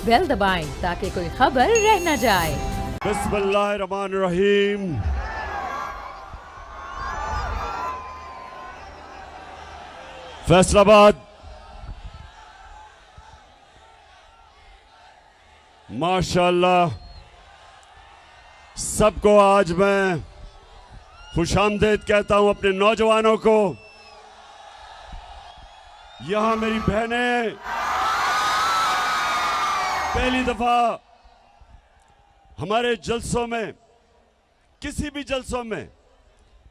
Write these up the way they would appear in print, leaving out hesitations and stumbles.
Bell दबाएं ताकि कोई खबर रह न जाए। बिस्मिल्लाहिर्रहमानिर्रहीम। फैसलाबाद माशाअल्लाह, सबको आज मैं खुशामदीद कहता हूं। अपने नौजवानों को, यहां मेरी बहनें पहली दफा हमारे जलसों में, किसी भी जलसों में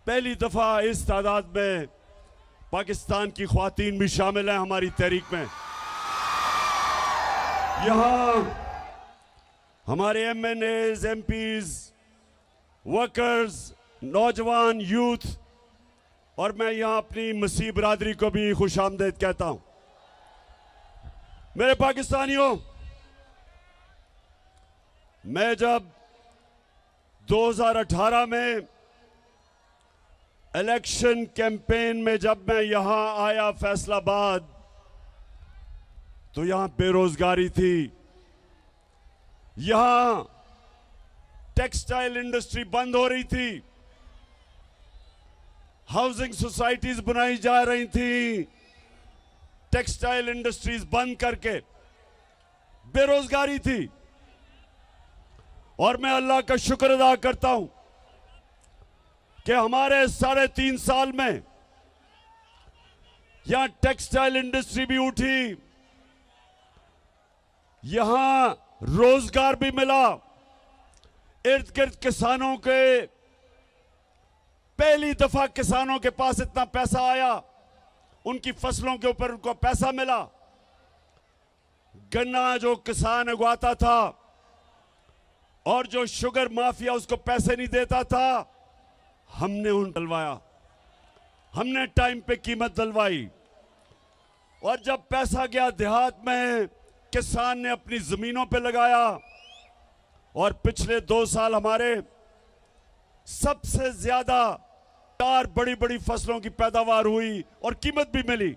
पहली दफा इस तादाद में पाकिस्तान की ख्वातीन भी शामिल हैं हमारी तहरीक में। यहां हमारे एमएनएज, एमपीज, वर्कर्स, नौजवान, यूथ, और मैं यहां अपनी मसीह बरादरी को भी खुशामदीद कहता हूं। मेरे पाकिस्तानियों, मैं जब 2018 में इलेक्शन कैंपेन में जब मैं यहां आया फैसलाबाद, तो यहां बेरोजगारी थी, यहां टेक्सटाइल इंडस्ट्री बंद हो रही थी, हाउसिंग सोसाइटीज बनाई जा रही थी, टेक्सटाइल इंडस्ट्रीज बंद करके बेरोजगारी थी। और मैं अल्लाह का शुक्र अदा करता हूं कि हमारे 3.5 साल में यहां टेक्सटाइल इंडस्ट्री भी उठी, यहां रोजगार भी मिला, इर्द गिर्द किसानों के, पहली दफा किसानों के पास इतना पैसा आया, उनकी फसलों के ऊपर उनको पैसा मिला। गन्ना जो किसान उगाता था और जो शुगर माफिया उसको पैसे नहीं देता था, हमने उन दिलवाया, हमने टाइम पे कीमत दिलवाई। और जब पैसा गया देहात में, किसान ने अपनी जमीनों पे लगाया, और पिछले 2 साल हमारे सबसे ज्यादा 4 बड़ी बड़ी फसलों की पैदावार हुई और कीमत भी मिली।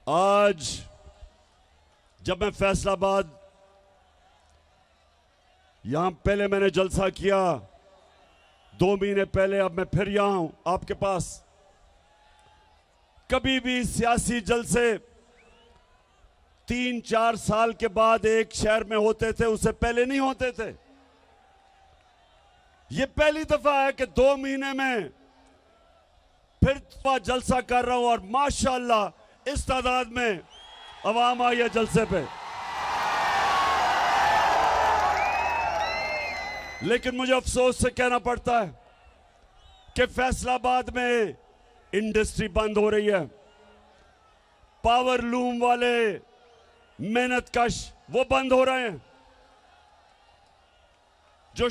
आज जब मैं फैसलाबाद, यहां पहले मैंने जलसा किया 2 महीने पहले, अब मैं फिर यहां हूं आपके पास। कभी भी सियासी जलसे 3-4 साल के बाद एक शहर में होते थे, उससे पहले नहीं होते थे। ये पहली दफा है कि 2 महीने में फिर जलसा कर रहा हूं, और माशाअल्लाह इस तादाद में अवाम आई है जलसे पे। लेकिन मुझे अफसोस से कहना पड़ता है कि फैसलाबाद में इंडस्ट्री बंद हो रही है, पावर लूम वाले मेहनत कश वो बंद हो रहे हैं, जो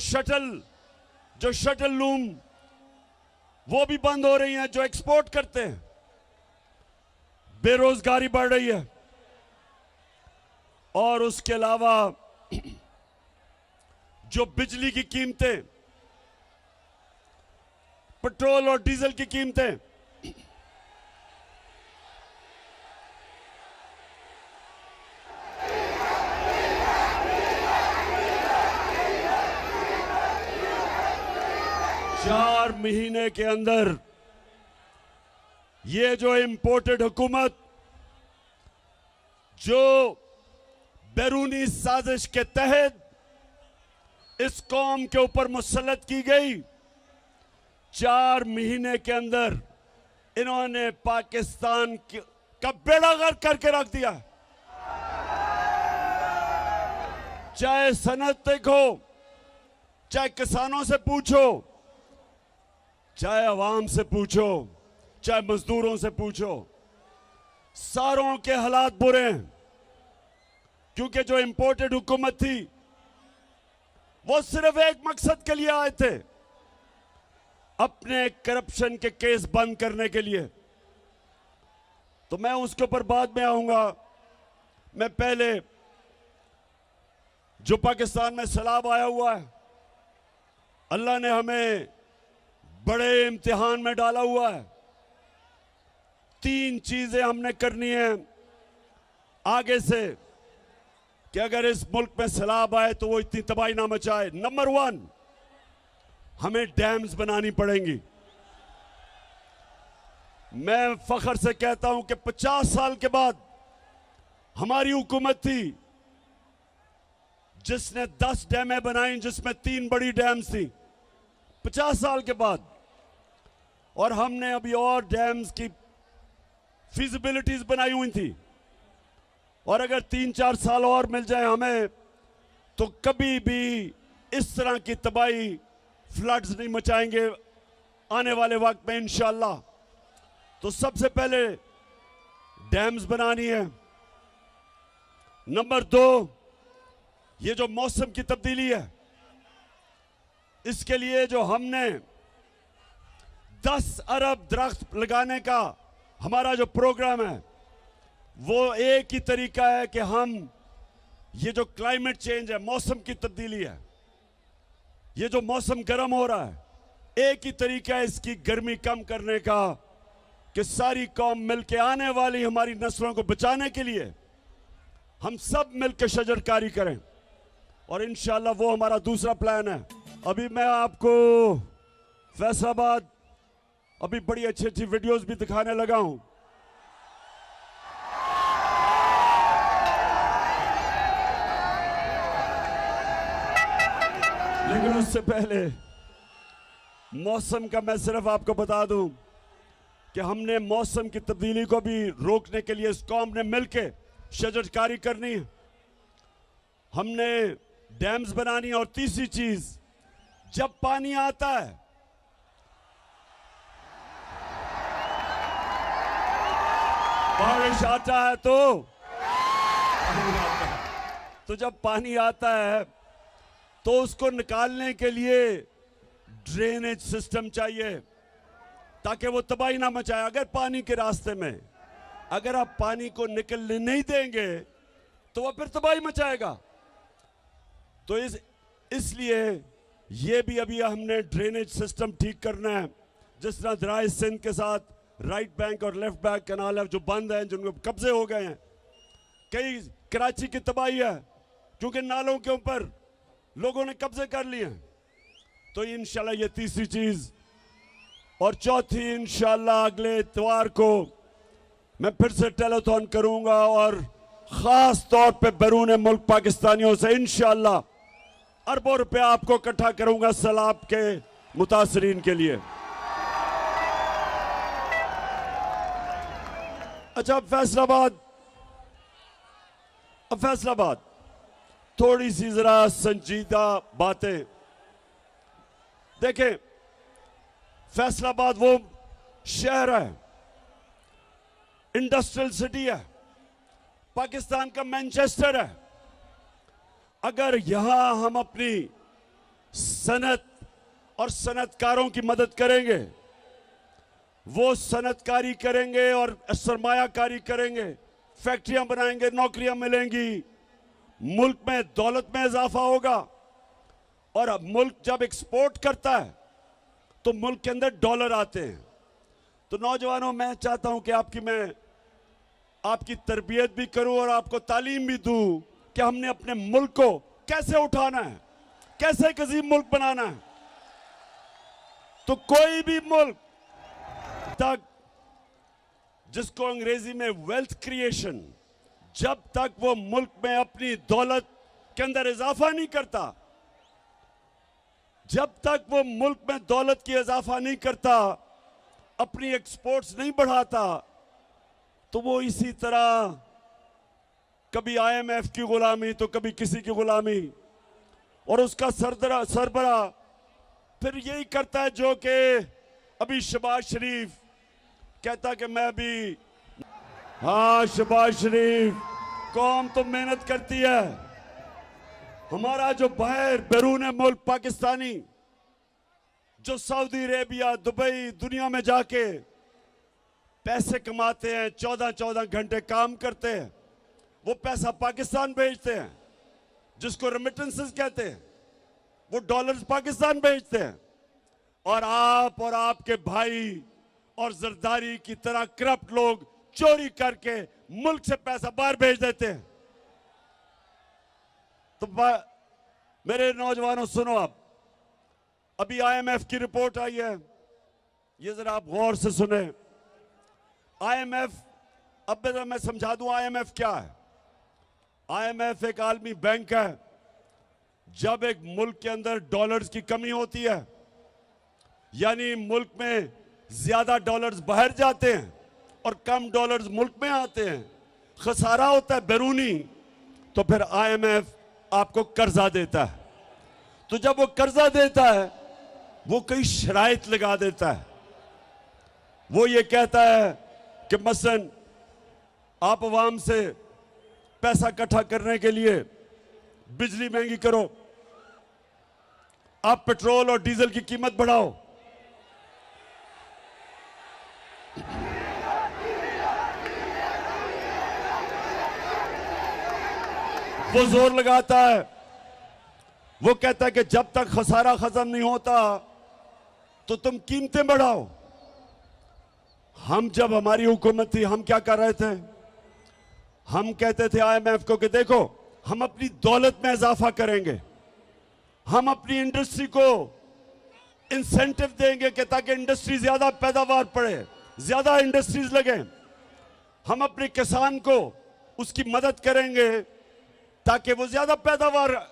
शटल लूम वो भी बंद हो रही हैं, जो एक्सपोर्ट करते हैं। बेरोजगारी बढ़ रही है, और उसके अलावा जो बिजली की कीमतें, पेट्रोल और डीजल की कीमतें, चार महीने के अंदर ये जो इंपोर्टेड हुकूमत, जो बैरूनी साजिश के तहत इस कौम के ऊपर मुसल्लत की गई, 4 महीने के अंदर इन्होंने पाकिस्तान का बेड़ा गर्क करके रख दिया। चाहे सनत देखो, चाहे किसानों से पूछो, चाहे अवाम से पूछो, चाहे मजदूरों से पूछो, सारों के हालात बुरे हैं। क्योंकि जो इंपोर्टेड हुकूमत थी वो सिर्फ एक मकसद के लिए आए थे, अपने करप्शन के केस बंद करने के लिए। तो मैं उसके ऊपर बाद में आऊंगा। मैं पहले जो पाकिस्तान में सैलाब आया हुआ है, अल्लाह ने हमें बड़े इम्तिहान में डाला हुआ है। 3 चीजें हमने करनी है आगे से कि अगर इस मुल्क में सैलाब आए तो वो इतनी तबाही ना मचाए। नंबर 1, हमें डैम्स बनानी पड़ेंगी। मैं फख्र से कहता हूं कि 50 साल के बाद हमारी हुकूमत थी जिसने 10 डैमें बनाई, जिसमें 3 बड़ी डैम्स थी 50 साल के बाद। और हमने अभी और डैम्स की फिजिबिलिटीज बनाई हुई थी, और अगर 3-4 साल और मिल जाए हमें तो कभी भी इस तरह की तबाही, फ्लड्स नहीं मचाएंगे आने वाले वक्त में इंशाअल्लाह। तो सबसे पहले डैम्स बनानी है। नंबर 2, ये जो मौसम की तब्दीली है, इसके लिए जो हमने 10 अरब दरख्त लगाने का हमारा जो प्रोग्राम है, वो एक ही तरीका है कि हम ये जो क्लाइमेट चेंज है, मौसम की तब्दीली है, ये जो मौसम गर्म हो रहा है, एक ही तरीका है इसकी गर्मी कम करने का कि सारी कौम मिलकर आने वाली हमारी नस्लों को बचाने के लिए हम सब मिलकर शजरकारी करें। और इंशाअल्लाह वो हमारा दूसरा प्लान है। अभी मैं आपको फैसलाबाद अभी बड़ी अच्छी अच्छी वीडियोस भी दिखाने लगा हूं। लेकिन उससे पहले मौसम का मैं सिर्फ आपको बता दूं कि हमने मौसम की तब्दीली को भी रोकने के लिए इस कौम ने मिलकर शजरकारी करनी है, हमने डैम्स बनानी है। और तीसरी चीज, जब पानी आता है बारिश आता है तो जब पानी आता है तो उसको निकालने के लिए ड्रेनेज सिस्टम चाहिए ताकि वो तबाही ना मचाए। अगर पानी के रास्ते में अगर आप पानी को निकलने नहीं देंगे तो वह फिर तबाही मचाएगा। तो इसलिए ये भी अभी हमने ड्रेनेज सिस्टम ठीक करना है। जिस तरह दराए सिंध के साथ राइट बैंक और लेफ्ट बैंक कैनाल है जो बंद हैं, जिनको कब्जे हो गए हैं। कई कराची की तबाही है क्योंकि नालों के ऊपर लोगों ने कब्जे कर लिए हैं। तो इंशाल्लाह ये तीसरी चीज। और चौथी, इंशाल्लाह अगले इतवार को मैं फिर से टेलीथॉन करूंगा और खास तौर पे बैरून मुल्क पाकिस्तानियों से इंशाल्लाह अरबों रुपया आपको इकट्ठा करूंगा सैलाब के मुतासरीन के लिए। अच्छा, फैसलाबाद थोड़ी सी जरा संजीदा बातें देखें। फैसलाबाद वो शहर है, इंडस्ट्रियल सिटी है, पाकिस्तान का मैनचेस्टर है। अगर यहां हम अपनी सनत और सनतकारों की मदद करेंगे, वो सनतकारी करेंगे और सरमायाकारी करेंगे, फैक्ट्रियां बनाएंगे, नौकरियां मिलेंगी, मुल्क में दौलत में इजाफा होगा। और अब मुल्क जब एक्सपोर्ट करता है तो मुल्क के अंदर डॉलर आते हैं। तो नौजवानों, मैं चाहता हूं कि मैं आपकी तरबियत भी करूं और आपको तालीम भी दूं कि हमने अपने मुल्क को कैसे उठाना है, कैसे एक अजीम मुल्क बनाना है। तो कोई भी मुल्क तक जिसको अंग्रेजी में वेल्थ क्रिएशन, जब तक वो मुल्क में अपनी दौलत के अंदर इजाफा नहीं करता, जब तक वो मुल्क में दौलत की इजाफा नहीं करता, अपनी एक्सपोर्ट्स नहीं बढ़ाता, तो वो इसी तरह कभी IMF की गुलामी तो कभी किसी की गुलामी, और उसका सरबरा फिर यही करता है जो कि अभी शहबाज शरीफ कहता कि मैं भी। हाँ, शहबाज शरीफ, कौम तो मेहनत करती है। हमारा जो बाहर बैरून मुल्क पाकिस्तानी जो सऊदी अरेबिया, दुबई, दुनिया में जाके पैसे कमाते हैं, 14-14 घंटे काम करते हैं, वो पैसा पाकिस्तान भेजते हैं, जिसको रेमिटेंसेस कहते हैं, वो डॉलर्स पाकिस्तान भेजते हैं। और आप और आपके भाई और जरदारी की तरह करप्ट लोग चोरी करके मुल्क से पैसा बाहर भेज देते हैं। तो मेरे नौजवानों सुनो, आप अभी आईएमएफ की रिपोर्ट आई है, ये जरा आप गौर से सुने। आईएमएफ, अब मैं समझा दूं आईएमएफ क्या है। आईएमएफ एक आलमी बैंक है। जब एक मुल्क के अंदर डॉलर्स की कमी होती है, यानी मुल्क में ज्यादा डॉलर्स बाहर जाते हैं और कम डॉलर्स मुल्क में आते हैं, खसारा होता है बैरूनी, तो फिर आईएमएफ आपको कर्जा देता है। तो जब वो कर्जा देता है, वो कई शराइत लगा देता है। वो ये कहता है कि मसलन आप अवाम से पैसा इकट्ठा करने के लिए बिजली महंगी करो, आप पेट्रोल और डीजल की कीमत बढ़ाओ। वो जोर लगाता है, वो कहता है कि जब तक खसारा खत्म नहीं होता तो तुम कीमतें बढ़ाओ। हम जब हमारी हुकूमत थी, हम क्या कर रहे थे? हम कहते थे आईएमएफ को कि देखो, हम अपनी दौलत में इजाफा करेंगे, हम अपनी इंडस्ट्री को इंसेंटिव देंगे कि ताकि इंडस्ट्री ज्यादा पैदावार पड़े, ज्यादा इंडस्ट्रीज लगे। हम अपने किसान को उसकी मदद करेंगे ताकि वो ज्यादा पैदावार,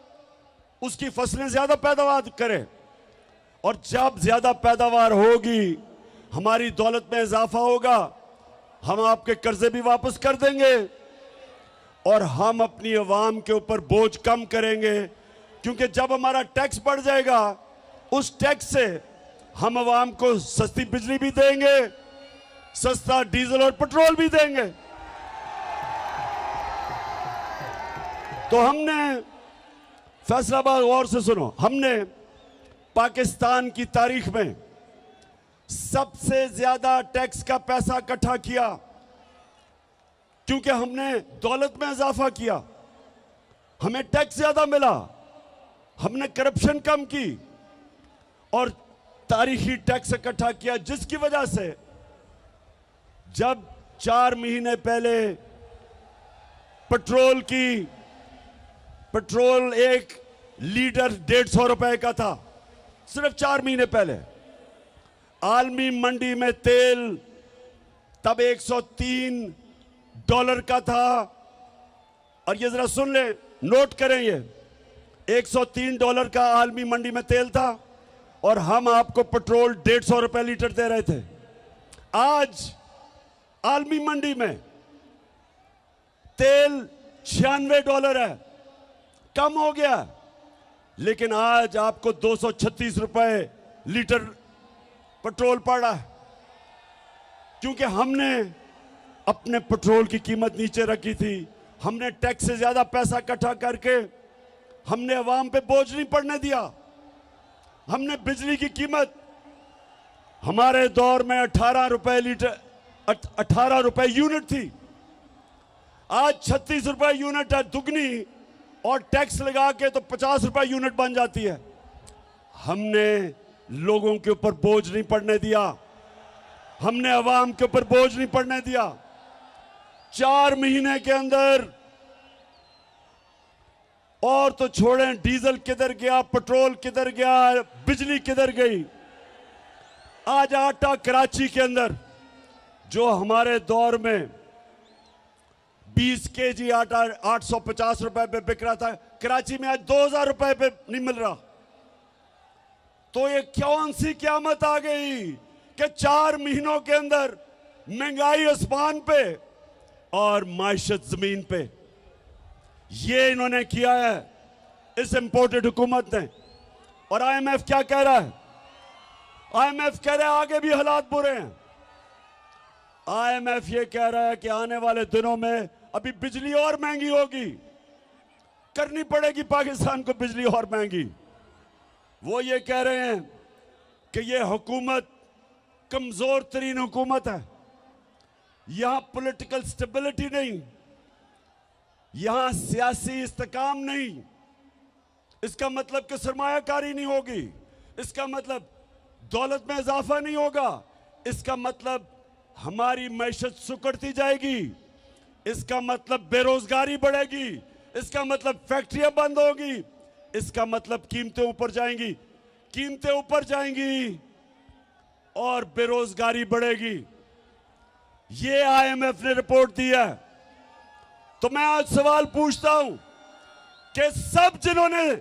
उसकी फसलें ज्यादा पैदावार करे। और जब ज्यादा पैदावार होगी, हमारी दौलत में इजाफा होगा, हम आपके कर्जे भी वापस कर देंगे और हम अपनी अवाम के ऊपर बोझ कम करेंगे। क्योंकि जब हमारा टैक्स बढ़ जाएगा, उस टैक्स से हम अवाम को सस्ती बिजली भी देंगे, सस्ता डीजल और पेट्रोल भी देंगे। तो हमने फैसलाबाद, गौर से सुनो, हमने पाकिस्तान की तारीख में सबसे ज्यादा टैक्स का पैसा इकट्ठा किया, क्योंकि हमने दौलत में इजाफा किया, हमें टैक्स ज्यादा मिला, हमने करप्शन कम की और तारीखी टैक्स इकट्ठा किया, जिसकी वजह से जब 4 महीने पहले पेट्रोल एक लीटर 150 रुपए का था, सिर्फ 4 महीने पहले आलमी मंडी में तेल तब $103 का था। और ये जरा सुन ले, नोट करें, ये $103 का आलमी मंडी में तेल था और हम आपको पेट्रोल 150 रुपए लीटर दे रहे थे। आज आलमी मंडी में तेल $96 है, कम हो गया, लेकिन आज आपको 236 रुपए लीटर पेट्रोल पड़ रहा है, क्योंकि हमने अपने पेट्रोल की कीमत नीचे रखी थी। हमने टैक्स से ज्यादा पैसा इकट्ठा करके हमने अवाम पे बोझ नहीं पड़ने दिया। हमने बिजली की कीमत, हमारे दौर में 18 रुपए लीटर, 18 रुपए यूनिट थी, आज 36 रुपए यूनिट है, दुगनी, और टैक्स लगा के तो 50 रुपए यूनिट बन जाती है। हमने लोगों के ऊपर बोझ नहीं पड़ने दिया, हमने अवाम के ऊपर बोझ नहीं पड़ने दिया। 4 महीने के अंदर, और तो छोड़ें डीजल किधर गया, पेट्रोल किधर गया, बिजली किधर गई। आज आटा कराची के अंदर जो हमारे दौर में 20 केजी आटा 850 रुपए पे बिक रहा था, कराची में आज 2000 रुपए पे नहीं मिल रहा। तो ये कौन सी क़यामत आ गई कि 4 महीनों के अंदर महंगाई आसमान पे और माइशत जमीन पे। ये इन्होंने किया है इस इंपोर्टेड हुकूमत ने। और आईएमएफ क्या कह रहा है? आईएमएफ कह रहा है आगे भी हालात बुरे हैं। आईएमएफ ये कह रहा है कि आने वाले दिनों में अभी बिजली और महंगी होगी, करनी पड़ेगी पाकिस्तान को बिजली और महंगी। वो ये कह रहे हैं कि ये हुकूमत कमजोर तरीन हुकूमत है, यहां पॉलिटिकल स्टेबिलिटी नहीं, यहां सियासी इस्तेकाम नहीं। इसका मतलब कि सरमायाकारी नहीं होगी, इसका मतलब दौलत में इजाफा नहीं होगा, इसका मतलब हमारी मैशत सुकड़ती जाएगी। इसका मतलब बेरोजगारी बढ़ेगी, इसका मतलब फैक्ट्रियां बंद होगी, इसका मतलब कीमतें ऊपर जाएंगी, कीमतें ऊपर जाएंगी और बेरोजगारी बढ़ेगी। ये आईएमएफ ने रिपोर्ट दी है। तो मैं आज सवाल पूछता हूं कि सब जिन्होंने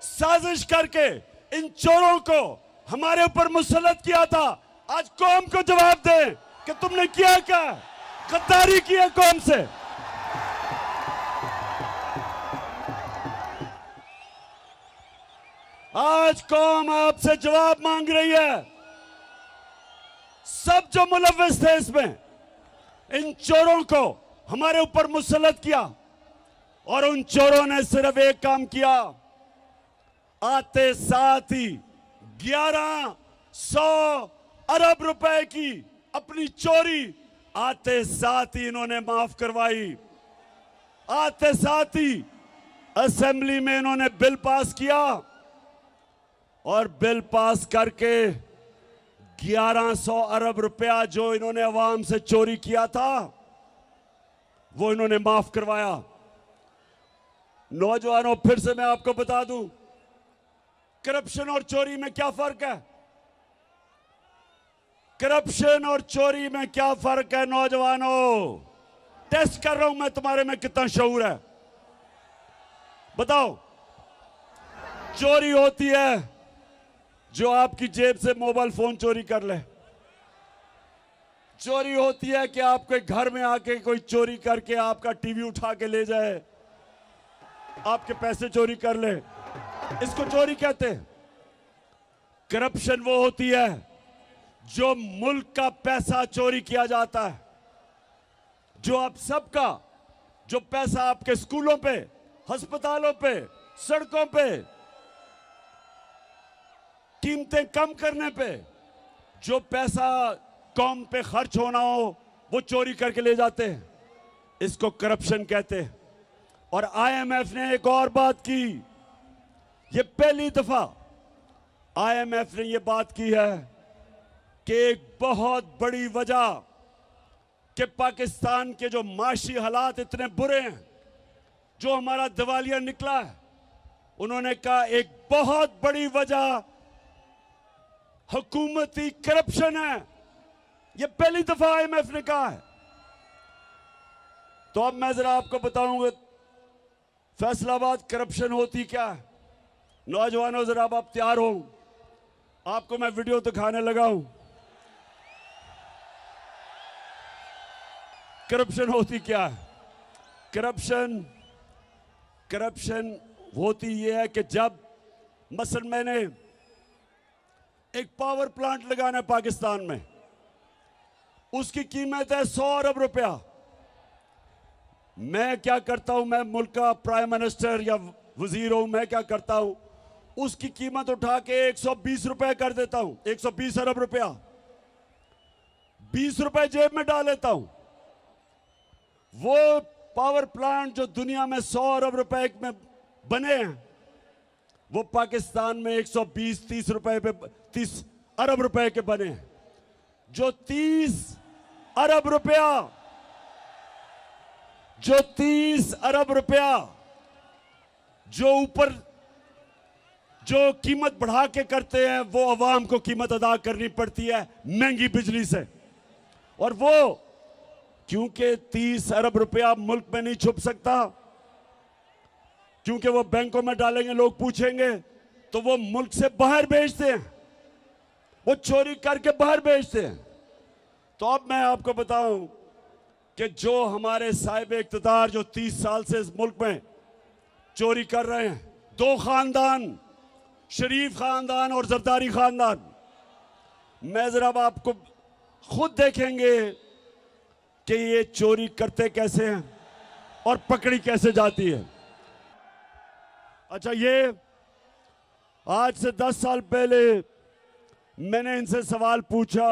साजिश करके इन चोरों को हमारे ऊपर मुसल्लत किया था, आज कौम को जवाब दें कि तुमने किया क्या? गद्दारी की है कौम से। आज कौम आपसे जवाब मांग रही है। सब जो मुलव्विस थे इसमें, इन चोरों को हमारे ऊपर मुसल्लत किया और उन चोरों ने सिर्फ एक काम किया, आते साथ ही 1100 अरब रुपए की अपनी चोरी आते साथ ही इन्होंने माफ करवाई। आते साथ ही असेंबली में इन्होंने बिल पास किया और बिल पास करके 1100 अरब रुपया जो इन्होंने अवाम से चोरी किया था वो इन्होंने माफ करवाया। नौजवानों, फिर से मैं आपको बता दूं, करप्शन और चोरी में क्या फर्क है? करप्शन और चोरी में क्या फर्क है नौजवानों? टेस्ट कर रहा हूं मैं तुम्हारे में कितना शऊर है। बताओ। चोरी होती है जो आपकी जेब से मोबाइल फोन चोरी कर ले। चोरी होती है कि आपके घर में आके कोई चोरी करके आपका टीवी उठा के ले जाए, आपके पैसे चोरी कर ले, इसको चोरी कहते हैं। करप्शन वो होती है जो मुल्क का पैसा चोरी किया जाता है, जो आप सबका, जो पैसा आपके स्कूलों पे, अस्पतालों पे, सड़कों पे, कीमतें कम करने पे, जो पैसा कौम पे खर्च होना हो वो चोरी करके ले जाते हैं, इसको करप्शन कहते हैं। और आईएमएफ ने एक और बात की, ये पहली दफा आईएमएफ ने ये बात की है कि एक बहुत बड़ी वजह कि पाकिस्तान के जो माशी हालात इतने बुरे हैं, जो हमारा दिवालिया निकला है, उन्होंने कहा एक बहुत बड़ी वजह हुकूमती करप्शन है। ये पहली दफा आईएमएफ ने कहा है। तो अब मैं जरा आपको बताऊंगा फैसलाबाद करप्शन होती क्या है। नौजवानों, जरा अब आप तैयार हो, आपको मैं वीडियो दिखाने लगा हूं। करप्शन होती क्या है? करप्शन होती यह है कि जब मसलन मैंने एक पावर प्लांट लगाना है पाकिस्तान में, उसकी कीमत है 100 अरब रुपया। मैं क्या करता हूं, मैं मुल्क का प्राइम मिनिस्टर या वजीर हूं, मैं क्या करता हूं, उसकी कीमत उठा के 120 रुपए कर देता हूं, 120 अरब रुपया, 20 रुपए जेब में डाल लेता हूं। वो पावर प्लांट जो दुनिया में 100 अरब रुपए में बने हैं, वो पाकिस्तान में 120-30 रुपए पे, 30 अरब रुपए के बने हैं। जो 30 अरब रुपया जो ऊपर जो कीमत बढ़ा के करते हैं, वो अवाम को कीमत अदा करनी पड़ती है महंगी बिजली से। और वो क्योंकि 30 अरब रुपया मुल्क में नहीं छुप सकता, क्योंकि वो बैंकों में डालेंगे, लोग पूछेंगे, तो वो मुल्क से बाहर भेजते हैं, वो चोरी करके बाहर भेजते हैं। तो अब मैं आपको बताऊं कि जो हमारे साहिब इख्तियार जो 30 साल से इस मुल्क में चोरी कर रहे हैं, 2 खानदान, शरीफ खानदान और जरदारी खानदान, मैं जरा आपको खुद देखेंगे कि ये चोरी करते कैसे हैं और पकड़ी कैसे जाती है। अच्छा, ये आज से 10 साल पहले मैंने इनसे सवाल पूछा,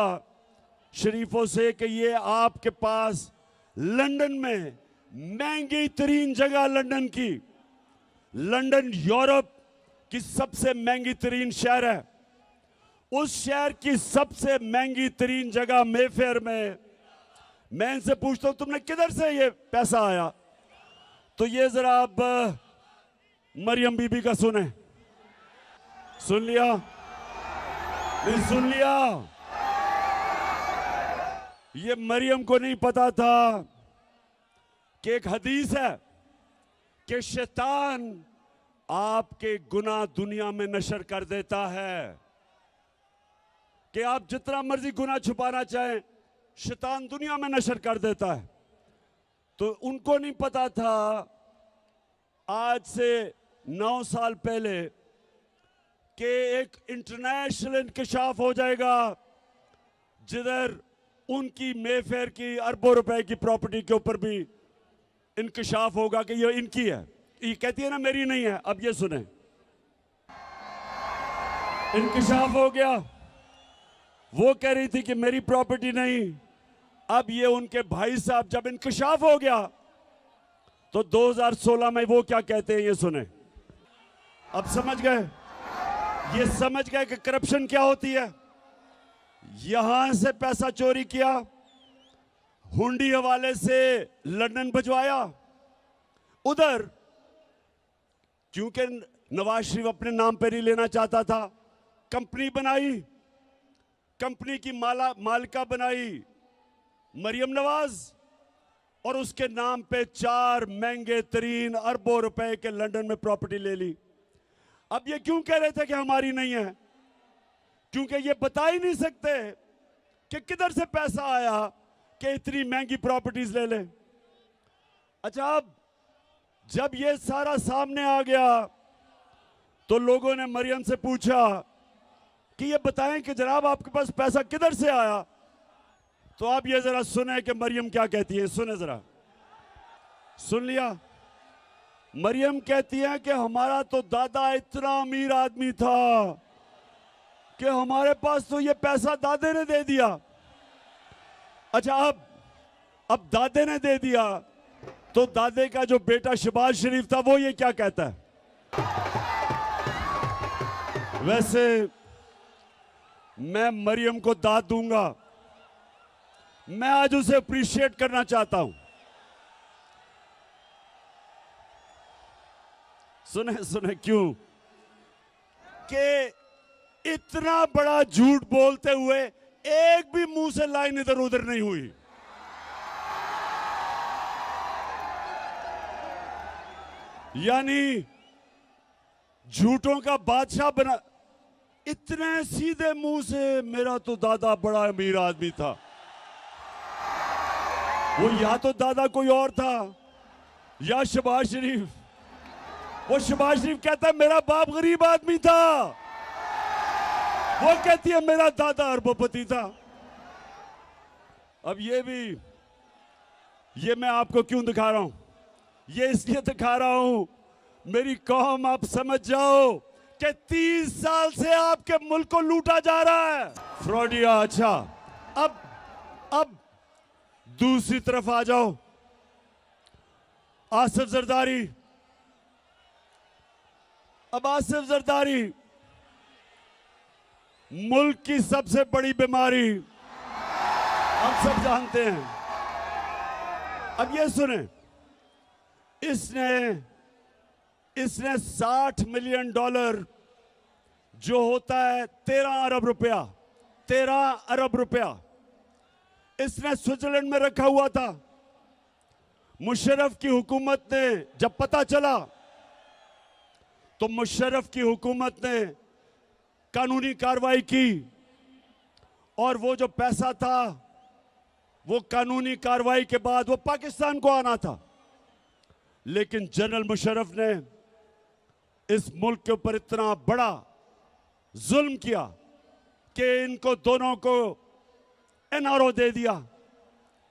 शरीफों से, कि ये आपके पास लंदन में महंगी तरीन जगह, लंदन यूरोप की सबसे महंगी तरीन शहर है, उस शहर की सबसे महंगी तरीन जगह मेफेयर में मैं इनसे पूछता हूं तुमने किधर से ये पैसा आया, तो ये जरा अब मरियम बीबी का सुने। सुन लिया? नहीं सुन लिया? ये मरियम को नहीं पता था कि एक हदीस है कि शैतान आपके गुनाह दुनिया में नशर कर देता है, कि आप जितना मर्जी गुनाह छुपाना चाहें शैतान दुनिया में नशर कर देता है। तो उनको नहीं पता था आज से 9 साल पहले कि एक इंटरनेशनल इंकशाफ हो जाएगा जिधर उनकी मेफेयर की अरबों रुपए की प्रॉपर्टी के ऊपर भी इंकशाफ होगा कि ये इनकी है। ये कहती है ना मेरी नहीं है। अब ये सुने, इंकशाफ हो गया, वो कह रही थी कि मेरी प्रॉपर्टी नहीं। अब ये उनके भाई साहब, जब इंकशाफ हो गया तो 2016 में वो क्या कहते हैं, ये सुने। अब समझ गए, ये समझ गए कि करप्शन क्या होती है। यहां से पैसा चोरी किया, हुंडी हवाले से लंदन भिजवाया, उधर क्योंकि नवाज शरीफ अपने नाम पर ही लेना चाहता था, कंपनी बनाई, कंपनी की मालिका बनाई मरियम नवाज, और उसके नाम पे 4 महंगे तरीन अरबों रुपए के लंदन में प्रॉपर्टी ले ली। अब ये क्यों कह रहे थे कि हमारी नहीं है? क्योंकि ये बता ही नहीं सकते कि किधर से पैसा आया कि इतनी महंगी प्रॉपर्टीज ले ले। अच्छा, अब जब ये सारा सामने आ गया तो लोगों ने मरियम से पूछा कि ये बताएं कि जनाब आपके पास पैसा किधर से आया। तो आप ये जरा सुने कि मरियम क्या कहती है। सुने जरा, सुन लिया? मरियम कहती है कि हमारा तो दादा इतना अमीर आदमी था कि हमारे पास तो ये पैसा दादे ने दे दिया। अच्छा, अब दादे ने दे दिया तो दादे का जो बेटा शहबाज शरीफ था वो ये क्या कहता है? वैसे मैं मरियम को दाद दूंगा, मैं आज उसे अप्रिशिएट करना चाहता हूं। सुने सुने क्यों? कि इतना बड़ा झूठ बोलते हुए एक भी मुंह से लाइन इधर उधर नहीं हुई। यानी झूठों का बादशाह बना, इतने सीधे मुंह से मेरा तो दादा बड़ा अमीर आदमी था। वो या तो दादा कोई और था या शहबाज शरीफ। वो शहबाज शरीफ कहता है मेरा बाप गरीब आदमी था, वो कहती है मेरा दादा अरबपति था। अब ये मैं आपको क्यों दिखा रहा हूं? ये इसलिए दिखा रहा हूं मेरी कौम आप समझ जाओ कि 30 साल से आपके मुल्क को लूटा जा रहा है फ्रॉडिया। अच्छा, अब दूसरी तरफ आ जाओ, आसिफ जरदारी। अब आसिफ जरदारी मुल्क की सबसे बड़ी बीमारी, हम सब जानते हैं। अब ये सुने, इसने $60 मिलियन जो होता है 13 अरब रुपया, 13 अरब रुपया इसने स्विट्जरलैंड में रखा हुआ था। मुशर्रफ की हुकूमत ने जब पता चला तो मुशर्रफ की हुकूमत ने कानूनी कार्रवाई की और वो जो पैसा था वो कानूनी कार्रवाई के बाद वो पाकिस्तान को आना था। लेकिन जनरल मुशर्रफ ने इस मुल्क के ऊपर इतना बड़ा जुल्म किया कि इनको दोनों को एनआरओ दे दिया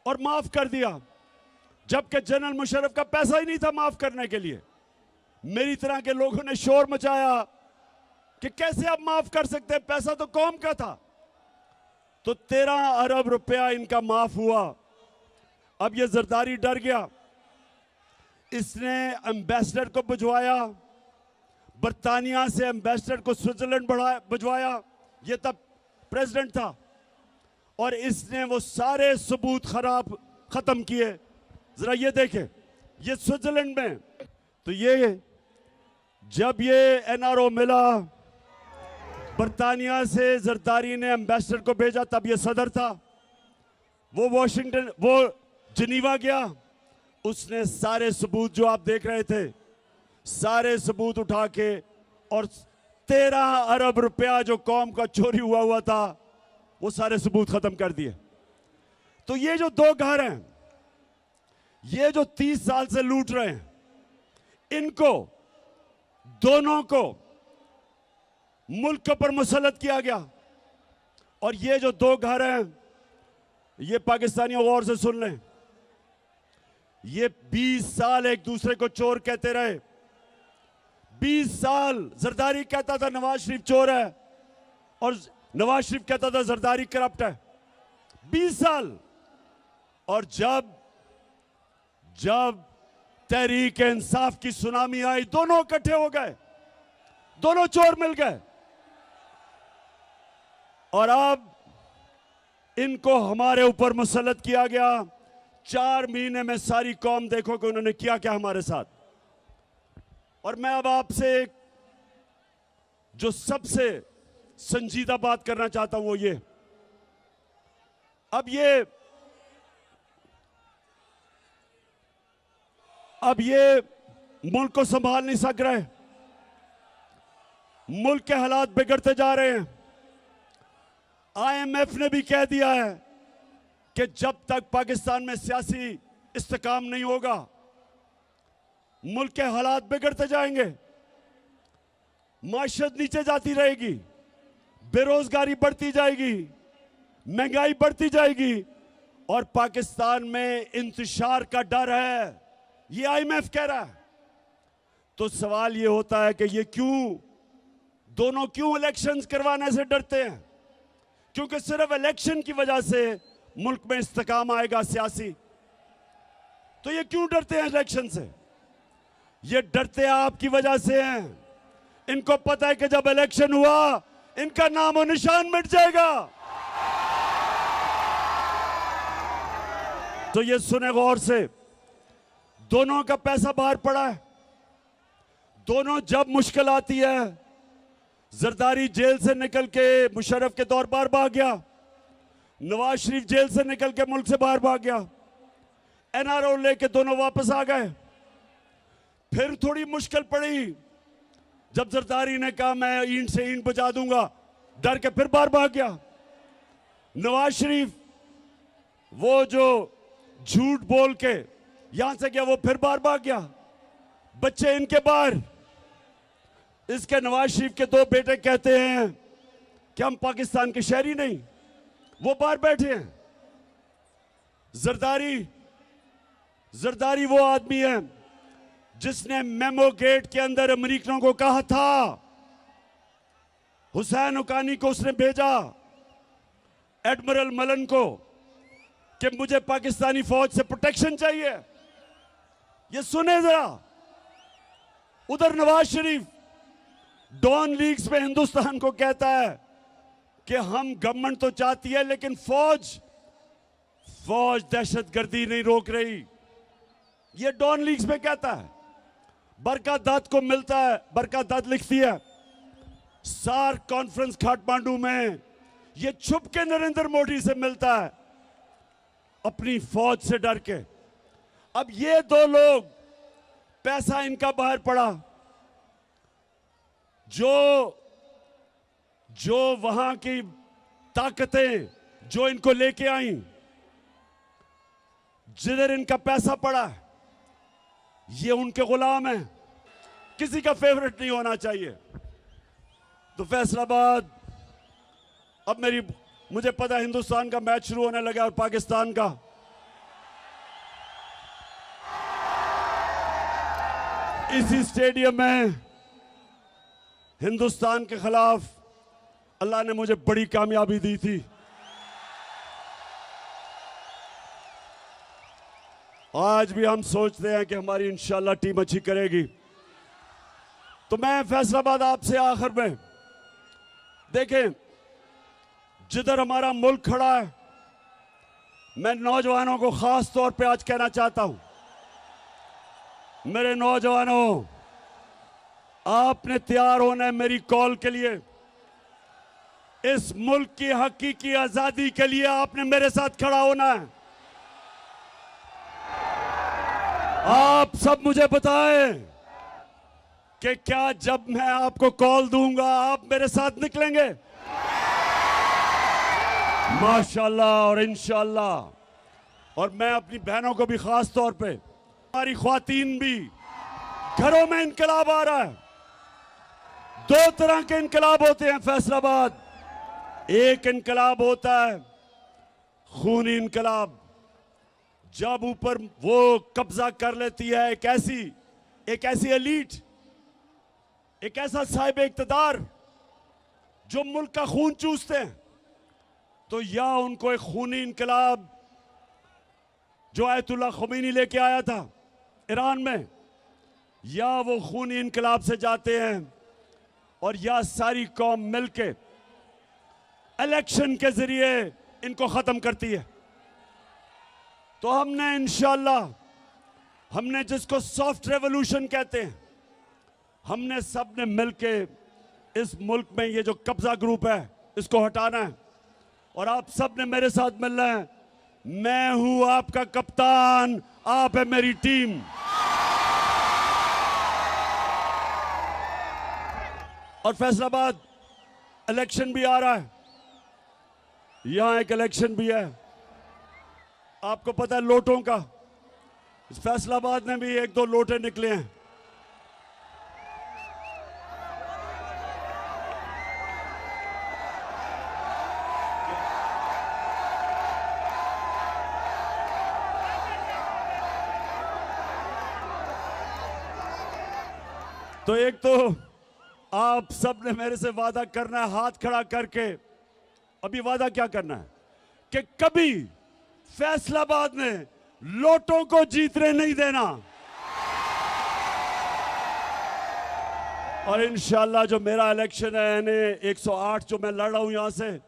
और माफ कर दिया, जबकि जनरल मुशर्रफ का पैसा ही नहीं था माफ करने के लिए। मेरी तरह के लोगों ने शोर मचाया कि कैसे आप माफ कर सकते हैं, पैसा तो कौम का था। तो 13 अरब रुपया इनका माफ हुआ। अब ये जरदारी डर गया, इसने एम्बेसडर को भिजवाया, बर्तानिया से एम्बेसडर को स्विट्जरलैंड भिजवाया, ये तब प्रेसिडेंट था, और इसने वो सारे सबूत खराब खत्म किए। जरा ये देखें, ये स्विट्जरलैंड में, तो ये जब ये एनआरओ मिला बर्तानिया से, जरदारी ने एम्बेसडर को भेजा, तब ये सदर था। वो वॉशिंगटन, वो जिनीवा गया, उसने सारे सबूत जो आप देख रहे थे, सारे सबूत उठा के, और 13 अरब रुपया जो कौम का चोरी हुआ था, वो सारे सबूत खत्म कर दिए। तो ये जो दो घर हैं, ये जो 30 साल से लूट रहे हैं, इनको दोनों को मुल्क के ऊपर मुसल्लत किया गया। और ये जो दो घर हैं, ये पाकिस्तानियों गौर से सुन लें, ये 20 साल एक दूसरे को चोर कहते रहे। 20 साल जरदारी कहता था नवाज शरीफ चोर है, और नवाज शरीफ कहता था जरदारी करप्ट है। 20 साल। और जब तहरीक इंसाफ की सुनामी आई, दोनों इकट्ठे हो गए, दोनों चोर मिल गए, और अब इनको हमारे ऊपर मुसल्लत किया गया। 4 महीने में सारी कौम देखो कि उन्होंने किया क्या हमारे साथ। और मैं अब आपसे जो सबसे संजीदा बात करना चाहता हूं वो ये, अब ये मुल्क को संभाल नहीं सक रहे, मुल्क के हालात बिगड़ते जा रहे हैं। IMF ने भी कह दिया है कि जब तक पाकिस्तान में सियासी इस्तेकाम नहीं होगा, मुल्क के हालात बिगड़ते जाएंगे, माशरत नीचे जाती रहेगी, बेरोजगारी बढ़ती जाएगी, महंगाई बढ़ती जाएगी, और पाकिस्तान में इंतशार का डर है, ये IMF कह रहा है। तो सवाल ये होता है कि ये दोनों क्यों इलेक्शंस करवाने से डरते हैं? क्योंकि सिर्फ इलेक्शन की वजह से मुल्क में इस्तेकाम आएगा सियासी। तो ये क्यों डरते हैं इलेक्शन से? ये डरते आपकी वजह से हैं। इनको पता है कि जब इलेक्शन हुआ, इनका नाम और निशान मिट जाएगा। तो ये सुने गौर से, दोनों का पैसा बाहर पड़ा है। दोनों जब मुश्किल आती है, जरदारी जेल से निकल के मुशर्रफ के दौर बाहर भाग गया, नवाज शरीफ जेल से निकल के मुल्क से बाहर भाग गया, एनआरओ लेके दोनों वापस आ गए। फिर थोड़ी मुश्किल पड़ी, जब जरदारी ने कहा मैं ईंट से ईंट बचा दूंगा, डर के फिर बाहर भाग गया। नवाज शरीफ वो जो झूठ बोल के यहां से गया, वो फिर बाहर भाग गया। बच्चे इनके बाहर, इसके नवाज शरीफ के 2 बेटे कहते हैं कि हम पाकिस्तान के शहरी नहीं, वो बाहर बैठे हैं। जरदारी वो आदमी है जिसने मेमो गेट के अंदर अमेरिकनों को कहा था, हुसैन हुकानी को उसने भेजा, एडमिरल मलन को, कि मुझे पाकिस्तानी फौज से प्रोटेक्शन चाहिए। ये सुने जरा। उधर नवाज शरीफ डॉन लीग्स में हिंदुस्तान को कहता है कि हम गवर्नमेंट तो चाहती है, लेकिन फौज दहशतगर्दी नहीं रोक रही। ये डॉन लीग्स में कहता है। बरका दत्त को मिलता है, बरका दत्त लिखती है सार्क कॉन्फ्रेंस काठमांडू में, ये छुप के नरेंद्र मोदी से मिलता है अपनी फौज से डर के। अब ये 2 लोग, पैसा इनका बाहर पड़ा, जो वहां की ताकतें जो इनको लेके आई, जिधर इनका पैसा पड़ा, ये उनके गुलाम हैं। किसी का फेवरेट नहीं होना चाहिए। तो फैसलाबाद, अब मुझे पता है हिंदुस्तान का मैच शुरू होने लगा और पाकिस्तान का। इसी स्टेडियम में हिंदुस्तान के खिलाफ अल्लाह ने मुझे बड़ी कामयाबी दी थी। आज भी हम सोचते हैं कि हमारी इंशाल्लाह टीम अच्छी करेगी। तो मैं फैसलाबाद आपसे आखिर में, देखें जिधर हमारा मुल्क खड़ा है, मैं नौजवानों को खास तौर पे आज कहना चाहता हूं, मेरे नौजवानों, आपने तैयार होना है मेरी कॉल के लिए। इस मुल्क की हकीकी आजादी के लिए आपने मेरे साथ खड़ा होना है। आप सब मुझे बताएं कि क्या जब मैं आपको कॉल दूंगा आप मेरे साथ निकलेंगे? माशाल्लाह और इंशाल्लाह। और मैं अपनी बहनों को भी खास तौर पे, हमारी ख्वातीन भी, घरों में इनकलाब आ रहा है। दो तरह के इनकलाब होते हैं फैसलाबाद। एक इनकलाब होता है खूनी इनकलाब, जब ऊपर वो कब्जा कर लेती है एक ऐसी एलीट, एक ऐसा साहिब इख्तिदार जो मुल्क का खून चूसते हैं। तो या उनको एक खूनी इनकलाब जो आयतुल्लाह ख़ुमैनी लेके आया था ईरान में, या वो खूनी इनकलाब से जाते हैं और या सारी कौम मिलके इलेक्शन के जरिए इनको खत्म करती है। तो हमने इंशाल्लाह, हमने जिसको सॉफ्ट रेवोल्यूशन कहते हैं, हमने सबने मिलके इस मुल्क में ये जो कब्जा ग्रुप है इसको हटाना है। और आप सब ने मेरे साथ मिलना है। मैं हूं आपका कप्तान, आप है मेरी टीम। और फैसलाबाद इलेक्शन भी आ रहा है, यहां एक इलेक्शन भी है, आपको पता है लोटों का। इस फैसलाबाद में भी एक दो लोटे निकले हैं। तो एक तो आप सब ने मेरे से वादा करना है हाथ खड़ा करके। अभी वादा क्या करना है कि कभी फैसलाबाद में लोटों को जीतने नहीं देना। और इंशाल्लाह जो मेरा इलेक्शन है यानी 108 जो मैं लड़ रहा हूं यहां से,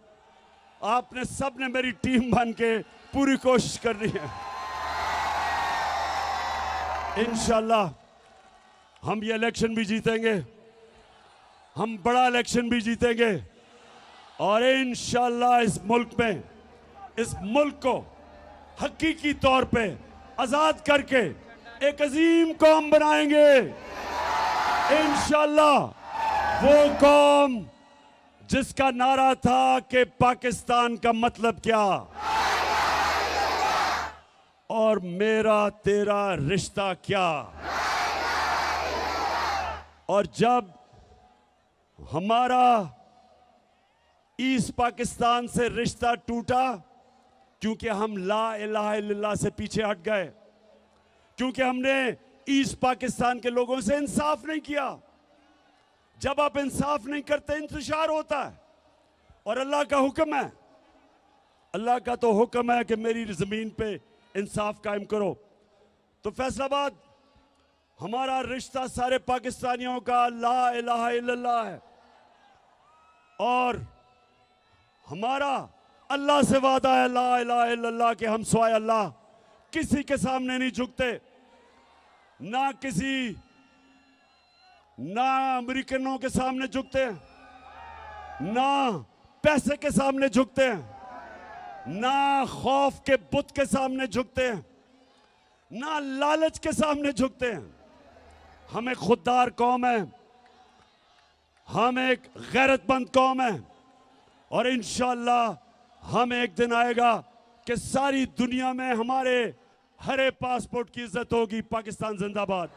आपने सब ने मेरी टीम बन के पूरी कोशिश करनी है। इंशाल्लाह हम ये इलेक्शन भी जीतेंगे, हम बड़ा इलेक्शन भी जीतेंगे। और इंशाल्लाह इस मुल्क में, इस मुल्क को हकीकी तौर पे आजाद करके एक अजीम कौम बनाएंगे। इंशाल्लाह वो कौम जिसका नारा था कि पाकिस्तान का मतलब क्या और मेरा तेरा रिश्ता क्या। और जब हमारा ईस्ट पाकिस्तान से रिश्ता टूटा, क्योंकि हम ला इलाहा इल्लल्लाह से पीछे हट गए, क्योंकि हमने ईस्ट पाकिस्तान के लोगों से इंसाफ नहीं किया। जब आप इंसाफ नहीं करते इंतशार होता है। और अल्लाह का हुक्म है, अल्लाह का तो हुक्म है कि मेरी जमीन पे इंसाफ कायम करो। तो फैसलाबाद हमारा रिश्ता सारे पाकिस्तानियों का ला इलाहा इल्लल्लाह है। और हमारा अल्लाह से वादा है ला इलाहा इल्लल्लाह के हम सिवाय अल्लाह किसी के सामने नहीं झुकते। ना अमेरिकनों के सामने झुकते हैं, ना पैसे के सामने झुकते हैं, ना खौफ के बुत के सामने झुकते हैं, ना लालच के सामने झुकते हैं। हम एक खुददार कौम है, हम एक गैरतमंद कौम है। और इंशाअल्लाह हम एक दिन आएगा कि सारी दुनिया में हमारे हरे पासपोर्ट की इज्जत होगी। पाकिस्तान जिंदाबाद।